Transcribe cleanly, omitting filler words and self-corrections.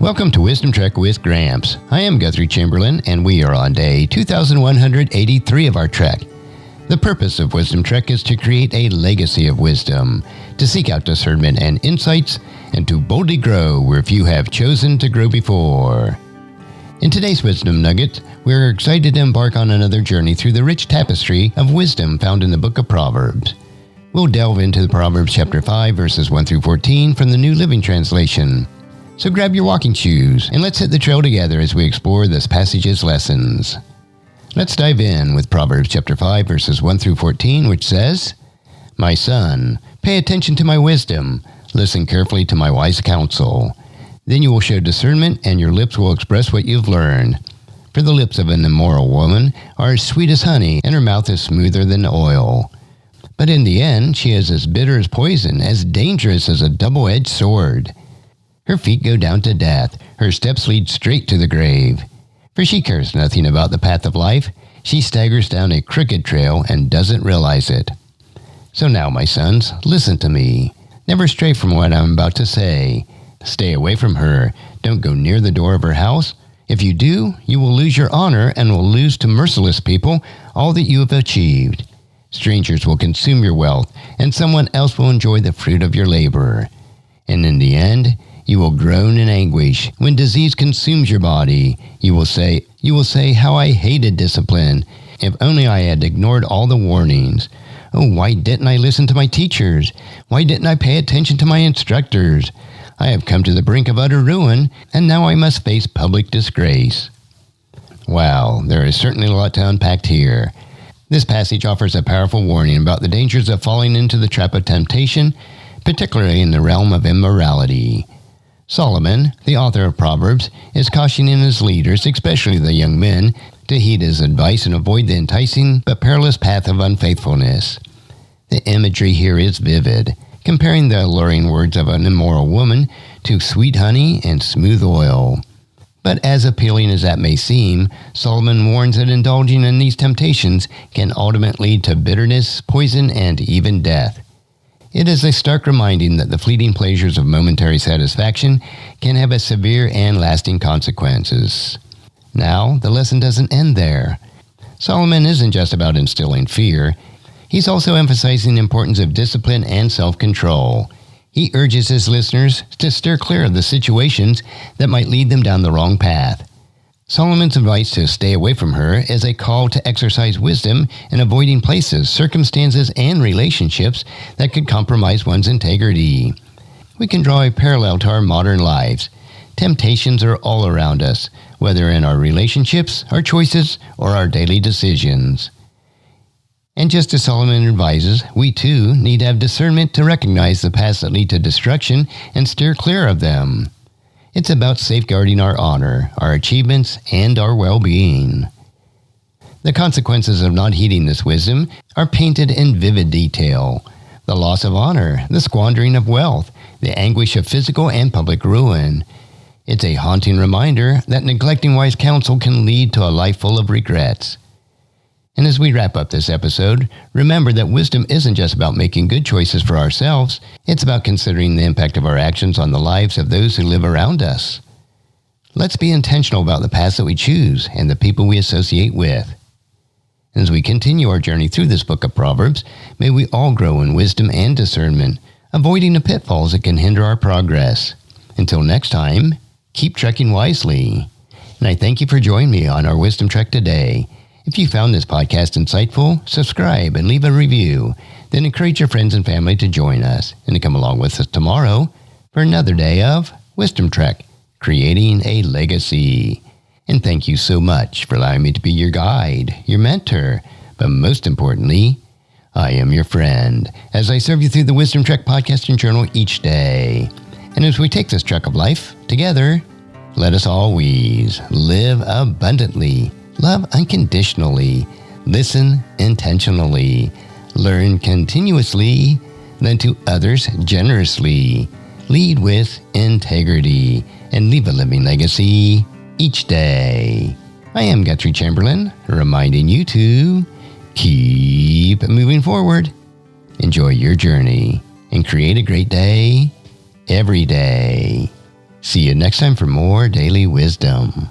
Welcome to Wisdom Trek with Gramps. I am Guthrie Chamberlain, and we are on day 2183 of our trek. The purpose of Wisdom Trek is to create a legacy of wisdom, to seek out discernment and insights, and to boldly grow where few have chosen to grow before. In today's Wisdom Nugget, we're excited to embark on another journey through the rich tapestry of wisdom found in the book of Proverbs. We'll delve into the Proverbs chapter 5, verses 1 through 14 from the New Living Translation. So grab your walking shoes and let's hit the trail together as we explore this passage's lessons. Let's dive in with Proverbs chapter 5 verses 1 through 14, which says, "My son, pay attention to my wisdom. Listen carefully to my wise counsel. Then you will show discernment and your lips will express what you've learned. For the lips of an immoral woman are as sweet as honey and her mouth is smoother than oil. But in the end, she is as bitter as poison, as dangerous as a double-edged sword. Her feet go down to death. Her steps lead straight to the grave. For she cares nothing about the path of life. She staggers down a crooked trail and doesn't realize it. So now, my sons, listen to me. Never stray from what I'm about to say. Stay away from her. Don't go near the door of her house. If you do, you will lose your honor and will lose to merciless people all that you have achieved. Strangers will consume your wealth, and someone else will enjoy the fruit of your labor. And in the end, you will groan in anguish. When disease consumes your body, you will say, how I hated discipline. If only I had ignored all the warnings. Oh, why didn't I listen to my teachers? Why didn't I pay attention to my instructors? I have come to the brink of utter ruin, and now I must face public disgrace." Wow, there is certainly a lot to unpack here. This passage offers a powerful warning about the dangers of falling into the trap of temptation, particularly in the realm of immorality. Solomon, the author of Proverbs, is cautioning his leaders, especially the young men, to heed his advice and avoid the enticing but perilous path of unfaithfulness. The imagery here is vivid, comparing the alluring words of an immoral woman to sweet honey and smooth oil. But as appealing as that may seem, Solomon warns that indulging in these temptations can ultimately lead to bitterness, poison, and even death. It is a stark reminding that the fleeting pleasures of momentary satisfaction can have a severe and lasting consequences. Now, the lesson doesn't end there. Solomon isn't just about instilling fear. He's also emphasizing the importance of discipline and self-control. He urges his listeners to steer clear of the situations that might lead them down the wrong path. Solomon's advice to stay away from her is a call to exercise wisdom in avoiding places, circumstances, and relationships that could compromise one's integrity. We can draw a parallel to our modern lives. Temptations are all around us, whether in our relationships, our choices, or our daily decisions. And just as Solomon advises, we too need to have discernment to recognize the paths that lead to destruction and steer clear of them. It's about safeguarding our honor, our achievements, and our well-being. The consequences of not heeding this wisdom are painted in vivid detail. The loss of honor, the squandering of wealth, the anguish of physical and public ruin. It's a haunting reminder that neglecting wise counsel can lead to a life full of regrets. And as we wrap up this episode, remember that wisdom isn't just about making good choices for ourselves. It's about considering the impact of our actions on the lives of those who live around us. Let's be intentional about the paths that we choose and the people we associate with. And as we continue our journey through this book of Proverbs, may we all grow in wisdom and discernment, avoiding the pitfalls that can hinder our progress. Until next time, keep trekking wisely. And I thank you for joining me on our Wisdom Trek today. If you found this podcast insightful, subscribe and leave a review. Then encourage your friends and family to join us and to come along with us tomorrow for another day of Wisdom Trek, creating a legacy. And thank you so much for allowing me to be your guide, your mentor, but most importantly, I am your friend as I serve you through the Wisdom Trek podcast and journal each day. And as we take this trek of life together, let us always live abundantly, love unconditionally, listen intentionally, learn continuously, lend to others generously, lead with integrity, and leave a living legacy each day. I am Guthrie Chamberlain, reminding you to keep moving forward, enjoy your journey, and create a great day every day. See see you next time for more daily wisdom.